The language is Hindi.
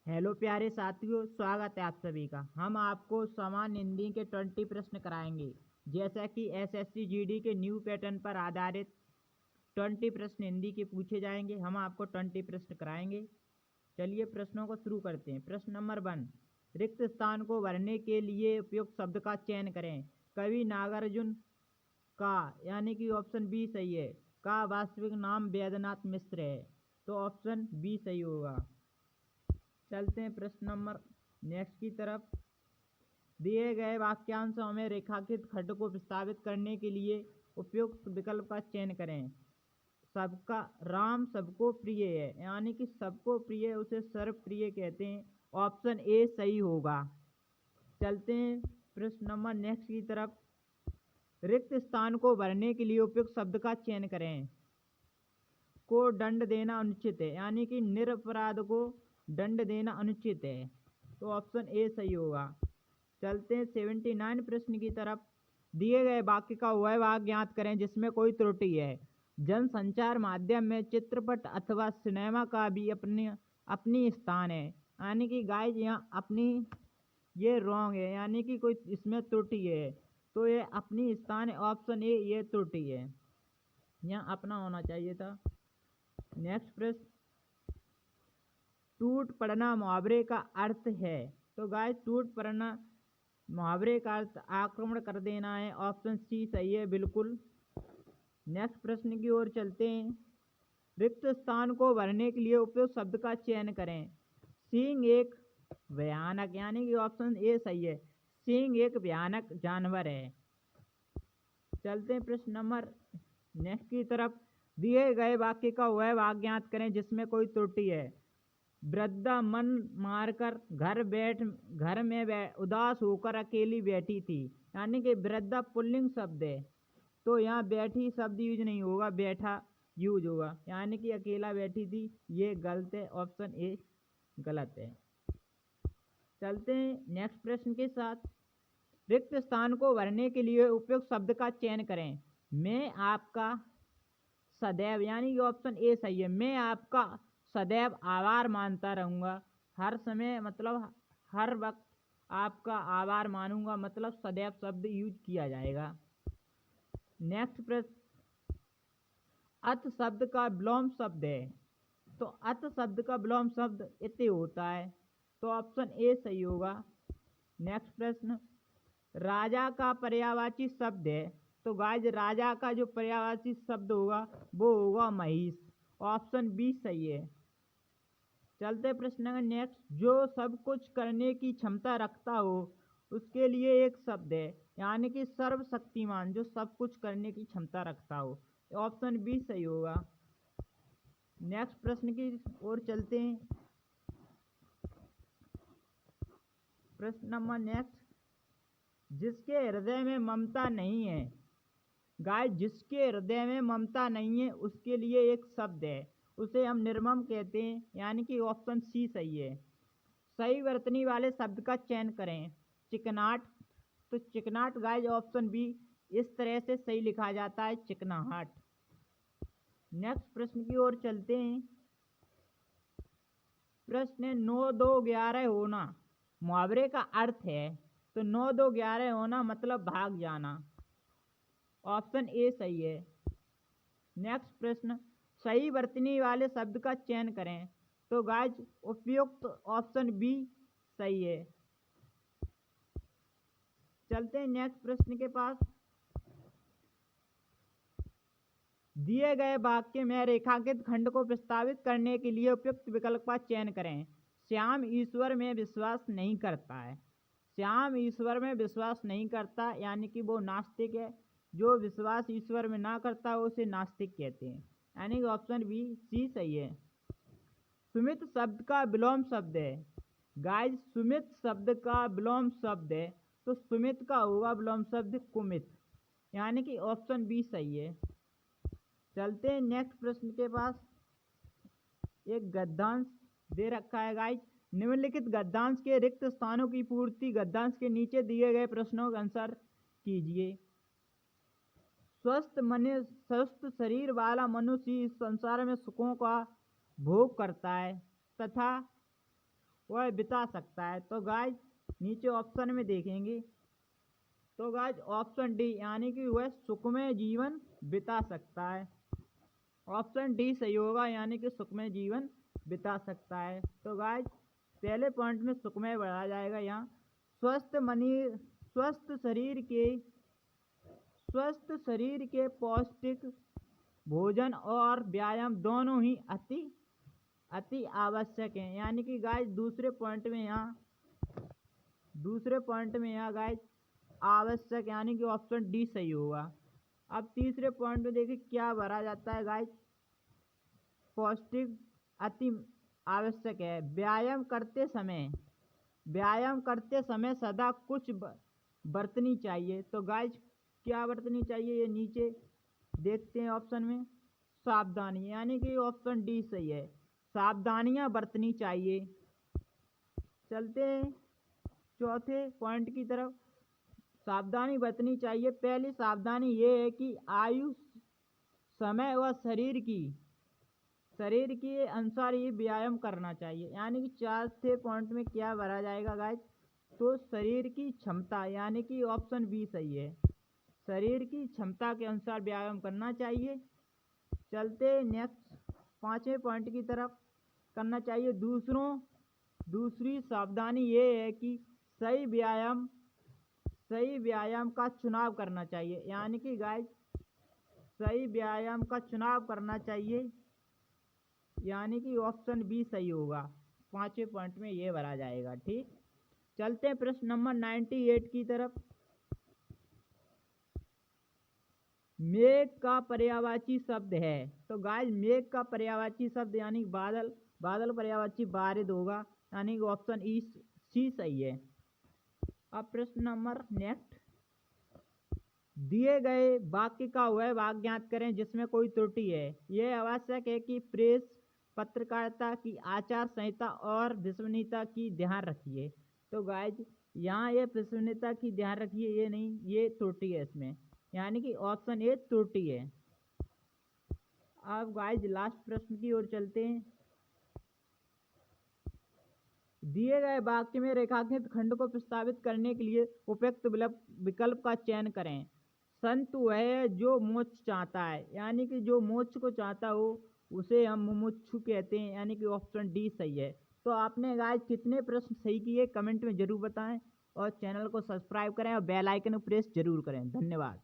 हेलो प्यारे साथियों, स्वागत है आप सभी का। हम आपको सामान्य हिंदी के 20 प्रश्न कराएंगे। जैसा कि एसएससी जीडी के न्यू पैटर्न पर आधारित 20 प्रश्न हिंदी के पूछे जाएंगे। हम आपको 20 प्रश्न कराएंगे। चलिए प्रश्नों को शुरू करते हैं। प्रश्न नंबर 1, रिक्त स्थान को भरने के लिए उपयुक्त शब्द का चयन करें। कवि नागार्जुन का, यानी कि ऑप्शन बी सही है। का वास्तविक नाम वैद्यनाथ मिश्र है, तो ऑप्शन बी सही होगा। चलते हैं प्रश्न नंबर नेक्स्ट की तरफ। दिए गए वाक्यांशों में रेखांकित खंड को प्रस्तावित करने के लिए उपयुक्त विकल्प का चयन करें। सबका राम सबको प्रिय है, यानी कि सबको प्रिय उसे सर्वप्रिय कहते हैं, ऑप्शन ए सही होगा। चलते हैं प्रश्न नंबर नेक्स्ट की तरफ। रिक्त स्थान को भरने के लिए उपयुक्त शब्द का चयन करें। को दंड देना अनुचित है, यानी कि निरपराध को दंड देना अनुचित है, तो ऑप्शन ए सही होगा। चलते हैं 79 प्रश्न की तरफ। दिए गए वाक्य का वह भाग ज्ञात करें जिसमें कोई त्रुटि है। जनसंचार माध्यम में चित्रपट अथवा सिनेमा का भी अपनी स्थान है, यानी कि गाइज यहाँ अपनी ये रॉन्ग है, यानी कि कोई इसमें त्रुटि है, तो ये अपनी स्थान है, ऑप्शन ए ये त्रुटि है, यहाँ अपना होना चाहिए था। नेक्स्ट प्रश्न, टूट पड़ना मुहावरे का अर्थ है, तो गाइस टूट पड़ना मुहावरे का अर्थ आक्रमण कर देना है, ऑप्शन सी सही है बिल्कुल। नेक्स्ट प्रश्न की ओर चलते हैं। रिक्त स्थान को भरने के लिए उपयुक्त शब्द का चयन करें। सिंह एक भयानक, यानी कि ऑप्शन ए सही है। सिंह एक भयानक जानवर है। चलते हैं प्रश्न नंबर नेक्स्ट की तरफ। दिए गए वाक्य का वह भाग ज्ञात करें जिसमें कोई त्रुटि है। वृद्धा मन मारकर घर में उदास होकर अकेली बैठी थी, यानी कि वृद्धा पुल्लिंग शब्द है, तो यहाँ बैठी शब्द यूज नहीं होगा, बैठा यूज होगा, यानी कि अकेला बैठी थी, ये गलत है, ऑप्शन ए गलत है। चलते हैं नेक्स्ट प्रश्न के साथ। रिक्त स्थान को भरने के लिए उपयुक्त शब्द का चयन करें। मैं आपका सदैव, यानी कि ऑप्शन ए सही है। मैं आपका सदैव आभार मानता रहूँगा, हर समय मतलब हर वक्त आपका आभार मानूंगा, मतलब सदैव शब्द यूज किया जाएगा। नेक्स्ट प्रश्न, अत शब्द का विलोम शब्द है, तो अत शब्द का विलोम शब्द इति होता है, तो ऑप्शन ए सही होगा। नेक्स्ट प्रश्न, राजा का पर्यायवाची शब्द है, तो गाइज राजा का जो पर्यायवाची शब्द होगा वो होगा महिष, ऑप्शन बी सही है। चलते प्रश्न नेक्स्ट, जो सब कुछ करने की क्षमता रखता हो उसके लिए एक शब्द है, यानी कि सर्वशक्तिमान, जो सब कुछ करने की क्षमता रखता हो, ऑप्शन बी सही होगा। नेक्स्ट प्रश्न की ओर चलते हैं। प्रश्न नंबर नेक्स्ट, जिसके हृदय में ममता नहीं है, गाइस जिसके हृदय में ममता नहीं है उसके लिए एक शब्द है, उसे हम निर्मम कहते हैं, यानी कि ऑप्शन सी सही है। सही वर्तनी वाले शब्द का चयन करें। चिकनाट, तो चिकनाट गाइस ऑप्शन बी इस तरह से सही लिखा जाता है, चिकनाहट। नेक्स्ट प्रश्न की ओर चलते हैं। प्रश्न 9 2 11 होना मुहावरे का अर्थ है, तो 9 2 11 होना मतलब भाग जाना, ऑप्शन ए सही है। नेक्स्ट प्रश्न, सही वर्तनी वाले शब्द का चयन करें, तो गाइज उपयुक्त ऑप्शन बी सही है। चलते हैं नेक्स्ट प्रश्न के पास। दिए गए वाक्य में रेखांकित खंड को प्रस्तावित करने के लिए उपयुक्त विकल्प का चयन करें। श्याम ईश्वर में विश्वास नहीं करता है, श्याम ईश्वर में विश्वास नहीं करता, यानी कि वो नास्तिक है, जो विश्वास ईश्वर में ना करता है उसे नास्तिक कहते हैं, यानी कि ऑप्शन बी सी सही है। सुमित शब्द का विलोम शब्द है, गाइस सुमित शब्द का विलोम शब्द है, तो सुमित का होगा विलोम शब्द कुमित, यानी कि ऑप्शन बी सही है। चलते हैं नेक्स्ट प्रश्न के पास। एक गद्यांश दे रखा है गाइस, निम्नलिखित गद्यांश के रिक्त स्थानों की पूर्ति गद्यांश के नीचे दिए गए प्रश्नों के अनुसार कीजिए। स्वस्थ शरीर वाला मनुष्य इस संसार में सुखों का भोग करता है तथा वह बिता सकता है। तो गाइस नीचे ऑप्शन में देखेंगे तो गाइस ऑप्शन डी यानी कि वह सुखमय जीवन बिता सकता है। ऑप्शन डी सही होगा यानी कि सुखमय जीवन बिता सकता है। तो गाइस पहले पॉइंट में सुखमय बढ़ा जाएगा यहाँ। स्वस्थ शरीर के पौष्टिक भोजन और व्यायाम दोनों ही अति आवश्यक हैं। यानी कि गाइस दूसरे पॉइंट में यहाँ गाइस आवश्यक यानी कि ऑप्शन डी सही होगा। अब तीसरे पॉइंट में देखिए क्या भरा जाता है गाइस। पौष्टिक अति आवश्यक है। व्यायाम करते समय सदा कुछ बरतनी चाहिए। तो गाइस क्या बरतनी चाहिए ये नीचे देखते हैं ऑप्शन में। सावधानी यानी कि ऑप्शन डी सही है, सावधानियां बरतनी चाहिए। चलते हैं चौथे पॉइंट की तरफ। सावधानी बरतनी चाहिए। पहली सावधानी ये है कि आयु समय व शरीर के अनुसार ये व्यायाम करना चाहिए। यानी कि चौथे पॉइंट में क्या भरा जाएगा गाइस, तो शरीर की क्षमता यानी कि ऑप्शन बी सही है, शरीर की क्षमता के अनुसार व्यायाम करना चाहिए। चलते नेक्स्ट पांचवें पॉइंट की तरफ। करना चाहिए दूसरी सावधानी ये है कि सही व्यायाम का चुनाव करना चाहिए। यानी कि गाइस सही व्यायाम का चुनाव करना चाहिए यानी कि ऑप्शन बी सही होगा। पांचवें पॉइंट में ये भरा जाएगा। ठीक, चलते हैं प्रश्न नंबर 98 की तरफ। मेघ का पर्यायवाची शब्द है। तो गाइस मेघ का पर्यायवाची शब्द यानी बादल पर्यायवाची बारिश होगा यानी कि ऑप्शन ई सी सही है। अब प्रश्न नंबर नेक्स्ट। दिए गए वाक्य का वह भाग ज्ञात करें जिसमें कोई त्रुटि है। यह आवश्यक है कि प्रेस पत्रकारिता की आचार संहिता और विश्वसनीयता की ध्यान रखिए। तो गाइस यहाँ ये विश्वसनीयता की ध्यान रखिए, ये नहीं, ये त्रुटि है इसमें, यानी कि ऑप्शन ए त्रुटि है। अब गाइस लास्ट प्रश्न की ओर चलते हैं। दिए गए वाक्य में रेखांकित खंड को प्रस्तावित करने के लिए उपयुक्त विकल्प का चयन करें। संत वह है जो मोक्ष चाहता है। यानी कि जो मोक्ष को चाहता हो उसे हम मुमुक्षु कहते हैं। यानी कि ऑप्शन डी सही है। तो आपने गाइस कितने प्रश्न सही किए कमेंट में जरूर बताएं और चैनल को सब्सक्राइब करें और बेल आइकन को प्रेस जरूर करें। धन्यवाद।